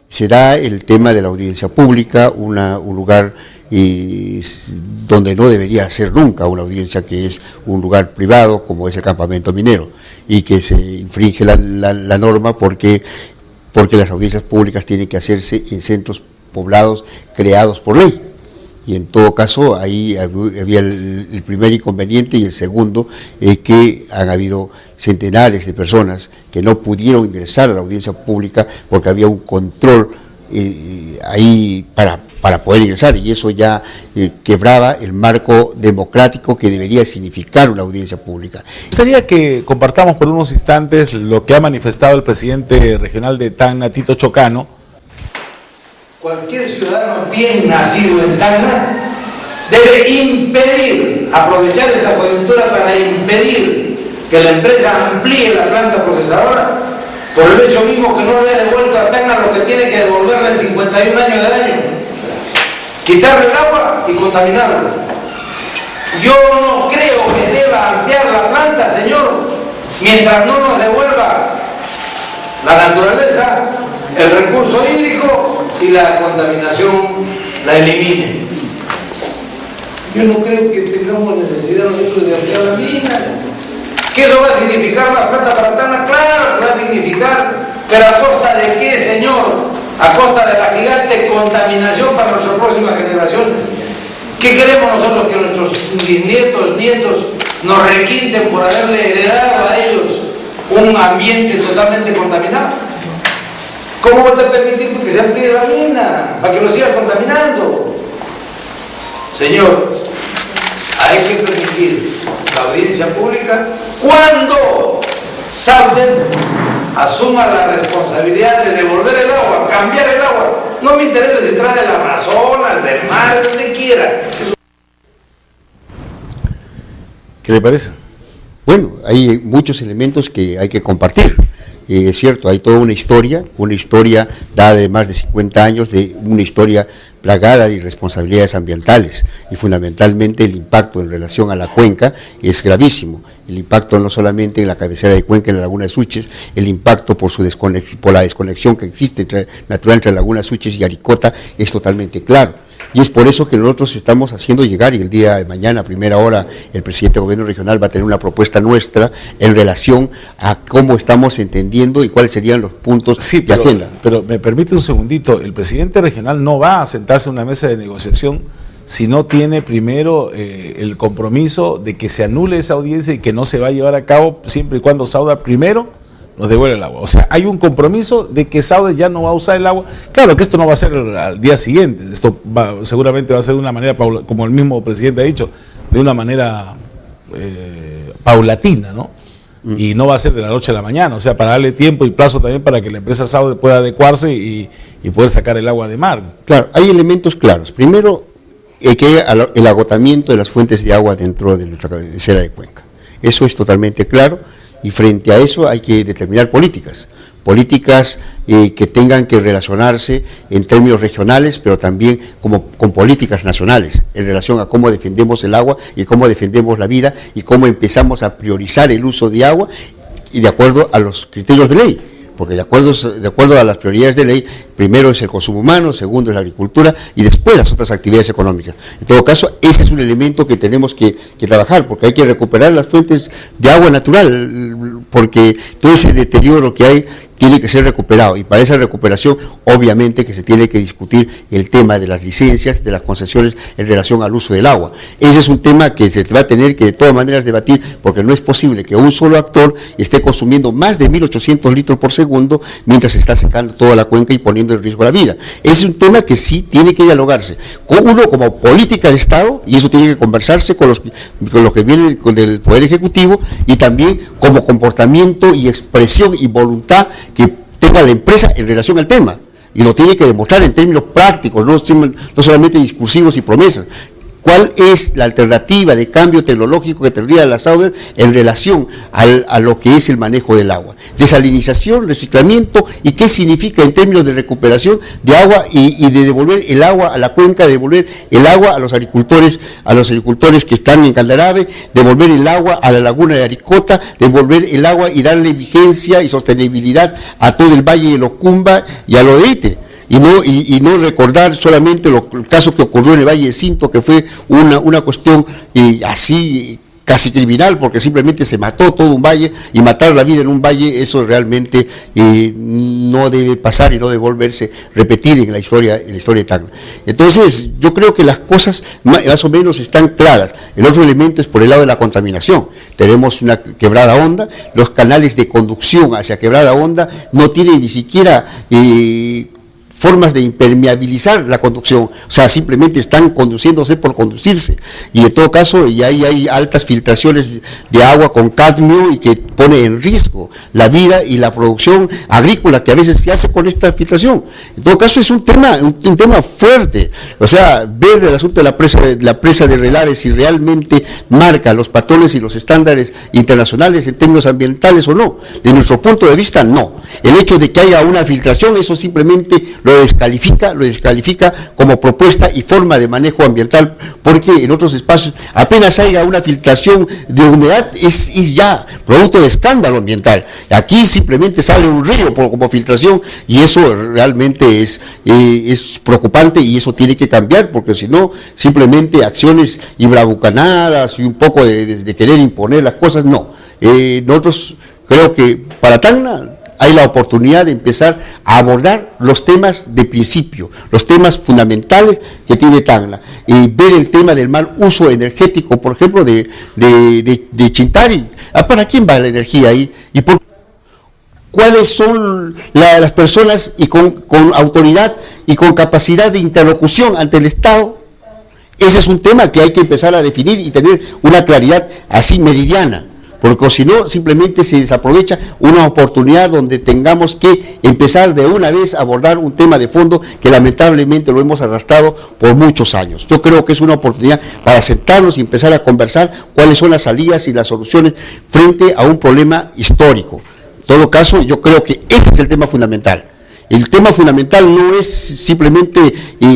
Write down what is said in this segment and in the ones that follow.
se da el tema de la audiencia pública, un lugar donde no debería ser nunca una audiencia, que es un lugar privado como es el campamento minero, y que se infringe la norma porque las audiencias públicas tienen que hacerse en centros poblados creados por ley. Y en todo caso ahí había el primer inconveniente, y el segundo es que han habido centenares de personas que no pudieron ingresar a la audiencia pública porque había un control ahí para poder ingresar, y eso ya quebraba el marco democrático que debería significar una audiencia pública. Sería que compartamos por unos instantes lo que ha manifestado el presidente regional de Tacna, Tito Chocano. Cualquier ciudadano bien nacido en Tacna debe impedir, aprovechar esta coyuntura para impedir que la empresa amplíe la planta procesadora, por el hecho mismo que no le ha devuelto a Tacna lo que tiene que devolverle en 51 años de daño. Quitarle el agua y contaminarlo. Yo no creo que deba ampliar la planta, señor, mientras no nos devuelva la naturaleza, el recurso hídrico y la contaminación la elimine. Yo no creo que tengamos necesidad nosotros de ampliar la mina. ¿Qué eso va a significar la planta para Tacna? Claro que va a significar, pero ¿a costa de qué, señor? A costa de la gigante contaminación para nuestras próximas generaciones. ¿Qué queremos nosotros? Que nuestros nietos nos requinten por haberle heredado a ellos un ambiente totalmente contaminado. ¿Cómo vas a permitir que se amplíe la mina para que lo siga contaminando? Señor, hay que permitir la audiencia pública cuando Sauder asuma la responsabilidad de devolver el agua, cambiar el agua. No me interesa si trae del Amazonas, del mar, de donde quiera. ¿Qué le parece? Bueno, hay muchos elementos que hay que compartir. Es cierto, hay toda una historia dada de más de 50 años, de una historia plagada de irresponsabilidades ambientales, y fundamentalmente el impacto en relación a la cuenca es gravísimo. El impacto no solamente en la cabecera de Cuenca, en la laguna de Suches, el impacto por la desconexión que existe natural entre la laguna de Suches y Aricota es totalmente claro. Y es por eso que nosotros estamos haciendo llegar, y el día de mañana, a primera hora, el presidente del gobierno regional va a tener una propuesta nuestra en relación a cómo estamos entendiendo y cuáles serían los puntos de agenda. Pero me permite un segundito, el presidente regional no va a sentarse en una mesa de negociación si no tiene primero el compromiso de que se anule esa audiencia y que no se va a llevar a cabo siempre y cuando Sauder primero nos devuelve el agua. O sea, hay un compromiso de que Sauder ya no va a usar el agua. Claro que esto no va a ser al día siguiente, esto seguramente va a ser de una manera, como el mismo presidente ha dicho, de una manera paulatina, ¿no? Y no va a ser de la noche a la mañana, o sea, para darle tiempo y plazo también para que la empresa Sauder pueda adecuarse y poder sacar el agua de mar. Claro, hay elementos claros. Primero, que el agotamiento de las fuentes de agua dentro de nuestra cabecera de Cuenca. Eso es totalmente claro. Y frente a eso hay que determinar políticas que tengan que relacionarse en términos regionales, pero también con políticas nacionales, en relación a cómo defendemos el agua y cómo defendemos la vida y cómo empezamos a priorizar el uso de agua y de acuerdo a los criterios de ley. Porque de acuerdo a las prioridades de ley, primero es el consumo humano, segundo es la agricultura y después las otras actividades económicas. En todo caso, ese es un elemento que tenemos que trabajar, porque hay que recuperar las fuentes de agua natural, porque todo ese deterioro que hay tiene que ser recuperado, y para esa recuperación obviamente que se tiene que discutir el tema de las licencias, de las concesiones en relación al uso del agua. Ese es un tema que se va a tener que de todas maneras debatir, porque no es posible que un solo actor esté consumiendo más de 1.800 litros por segundo mientras se está secando toda la cuenca y poniendo en riesgo la vida. Es un tema que sí tiene que dialogarse, uno como política de Estado, y eso tiene que conversarse con los que vienen del Poder Ejecutivo, y también como comportamiento y expresión y voluntad que tenga la empresa en relación al tema, y lo tiene que demostrar en términos prácticos, no solamente discursivos y promesas. ¿Cuál es la alternativa de cambio tecnológico que tendría la Sauder en relación a lo que es el manejo del agua? Desalinización, reciclamiento, y qué significa en términos de recuperación de agua y de devolver el agua a la cuenca, devolver el agua a los agricultores que están en Candarave, devolver el agua a la laguna de Aricota, devolver el agua y darle vigencia y sostenibilidad a todo el Valle de Locumba y a lo de Ite. y no recordar solamente el caso que ocurrió en el Valle de Cinto, que fue una cuestión así casi criminal, porque simplemente se mató todo un valle, y matar la vida en un valle, eso realmente no debe pasar y no debe volverse repetir en la historia de Tacna. Entonces, yo creo que las cosas más o menos están claras. El otro elemento es por el lado de la contaminación. Tenemos una Quebrada Honda, los canales de conducción hacia Quebrada Honda no tienen ni siquiera formas de impermeabilizar la conducción, o sea, simplemente están conduciéndose por conducirse, y en todo caso y ahí hay altas filtraciones de agua con cadmio y que pone en riesgo la vida y la producción agrícola que a veces se hace con esta filtración. En todo caso es un tema fuerte, o sea, ver el asunto de la presa de Relares, si realmente marca los patrones y los estándares internacionales en términos ambientales o no. De nuestro punto de vista, no. El hecho de que haya una filtración, eso simplemente lo descalifica como propuesta y forma de manejo ambiental, porque en otros espacios apenas haya una filtración de humedad es ya producto de escándalo ambiental. Aquí simplemente sale un río como filtración, y eso realmente es preocupante, y eso tiene que cambiar, porque si no, simplemente acciones y bravucanadas y un poco de querer imponer las cosas, no. Nosotros creo que para Tacna hay la oportunidad de empezar a abordar los temas de principio, los temas fundamentales que tiene Tacna, y ver el tema del mal uso energético, por ejemplo, de Chintari. ¿Para quién va la energía ahí? ¿Y por cuáles son las personas y con autoridad y con capacidad de interlocución ante el Estado? Ese es un tema que hay que empezar a definir y tener una claridad así meridiana, porque si no, simplemente se desaprovecha una oportunidad donde tengamos que empezar de una vez a abordar un tema de fondo que lamentablemente lo hemos arrastrado por muchos años. Yo creo que es una oportunidad para sentarnos y empezar a conversar cuáles son las salidas y las soluciones frente a un problema histórico. En todo caso, yo creo que ese es el tema fundamental. El tema fundamental no es simplemente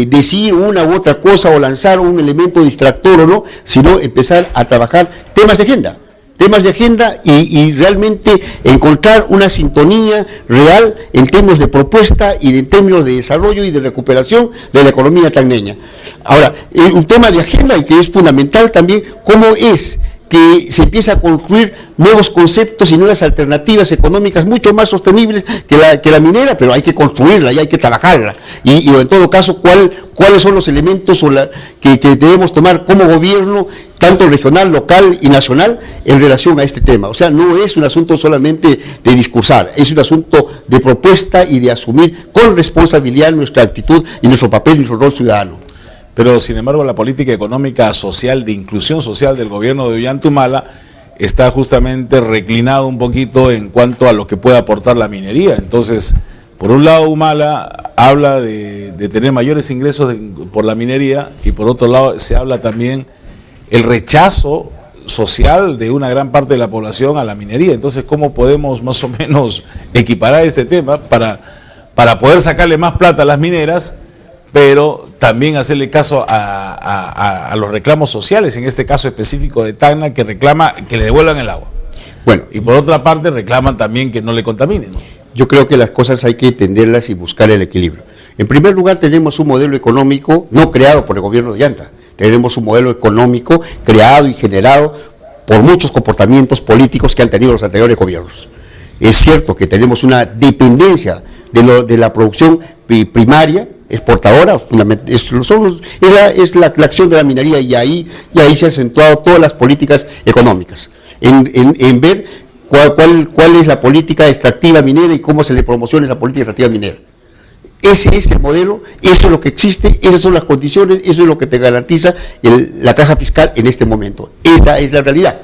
decir una u otra cosa o lanzar un elemento distractor o no, sino empezar a trabajar temas de agenda y realmente encontrar una sintonía real en términos de propuesta y en términos de desarrollo y de recuperación de la economía tacneña. Ahora, un tema de agenda y que es fundamental también, cómo es que se empieza a construir nuevos conceptos y nuevas alternativas económicas mucho más sostenibles que la minera, pero hay que construirla y hay que trabajarla. Y en todo caso, ¿cuáles son los elementos que debemos tomar como gobierno, tanto regional, local y nacional, en relación a este tema? O sea, no es un asunto solamente de discursar, es un asunto de propuesta y de asumir con responsabilidad nuestra actitud y nuestro papel y nuestro rol ciudadano. Pero, sin embargo, la política económica social, de inclusión social del gobierno de Ollantumala está justamente reclinado un poquito en cuanto a lo que puede aportar la minería. Entonces, por un lado, Humala habla de tener mayores ingresos por la minería, y por otro lado se habla también el rechazo social de una gran parte de la población a la minería. Entonces, ¿cómo podemos más o menos equiparar este tema para poder sacarle más plata a las mineras, pero también hacerle caso a los reclamos sociales, en este caso específico de Tacna, que reclama que le devuelvan el agua? Bueno, y por otra parte reclaman también que no le contaminen, ¿no? Yo creo que las cosas hay que entenderlas y buscar el equilibrio. En primer lugar, tenemos un modelo económico no creado por el gobierno de Ollanta, tenemos un modelo económico creado y generado por muchos comportamientos políticos que han tenido los anteriores gobiernos. Es cierto que tenemos una dependencia de la producción primaria, exportadora, es la acción de la minería, y ahí se han acentuado todas las políticas económicas, en ver cuál es la política extractiva minera y cómo se le promociona esa política extractiva minera. Ese es el modelo, eso es lo que existe, esas son las condiciones, eso es lo que te garantiza la caja fiscal en este momento. Esa es la realidad.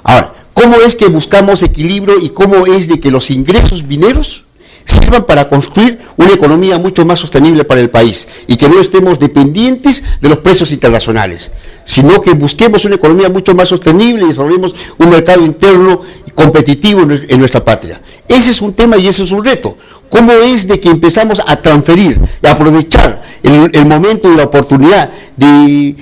Ahora, ¿cómo es que buscamos equilibrio y cómo es de que los ingresos mineros sirvan para construir una economía mucho más sostenible para el país y que no estemos dependientes de los precios internacionales, sino que busquemos una economía mucho más sostenible y desarrollemos un mercado interno competitivo en nuestra patria? Ese es un tema y ese es un reto. ¿Cómo es de que empezamos a transferir y a aprovechar el momento y la oportunidad de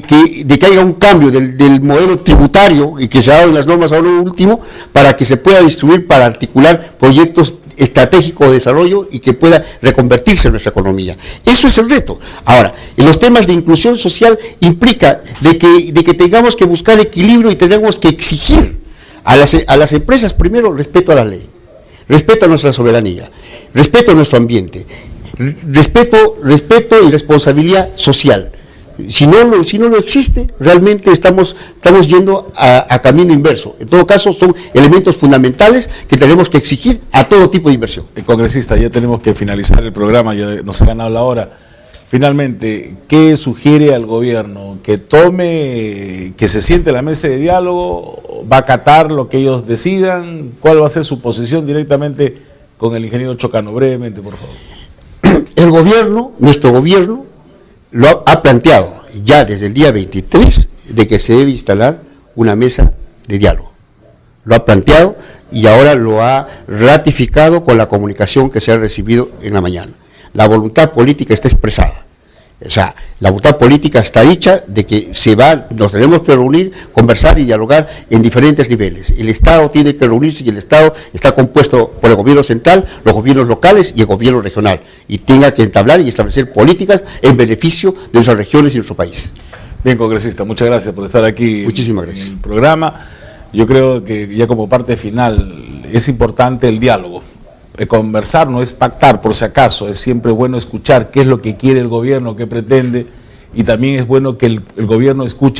que haya un cambio del modelo tributario y que se ha dado en las normas ahora último, para que se pueda distribuir para articular proyectos estratégico de desarrollo y que pueda reconvertirse en nuestra economía. Eso es el reto. Ahora, en los temas de inclusión social implica de que tengamos que buscar equilibrio y tenemos que exigir a las empresas, primero, respeto a la ley, respeto a nuestra soberanía, respeto a nuestro ambiente, respeto y responsabilidad social. Si no lo existe, realmente estamos yendo a camino inverso. En todo caso, son elementos fundamentales que tenemos que exigir a todo tipo de inversión. Congresista, ya tenemos que finalizar el programa, ya nos ha ganado la hora. Finalmente, ¿qué sugiere al gobierno? ¿Que se siente en la mesa de diálogo? ¿Va a acatar lo que ellos decidan? ¿Cuál va a ser su posición directamente con el ingeniero Chocano? Brevemente, por favor. El gobierno, nuestro gobierno, lo ha planteado ya desde el día 23 de que se debe instalar una mesa de diálogo. Lo ha planteado y ahora lo ha ratificado con la comunicación que se ha recibido en la mañana. La voluntad política está expresada. O sea, la voluntad política está dicha de que nos tenemos que reunir, conversar y dialogar en diferentes niveles. El Estado tiene que reunirse y el Estado está compuesto por el gobierno central, los gobiernos locales y el gobierno regional. Y tenga que entablar y establecer políticas en beneficio de nuestras regiones y nuestro país. Bien, congresista, muchas gracias por estar aquí. Muchísimas gracias. En el programa. Yo creo que ya como parte final es importante el diálogo. Conversar no es pactar, por si acaso, es siempre bueno escuchar qué es lo que quiere el gobierno, qué pretende, y también es bueno que el gobierno escuche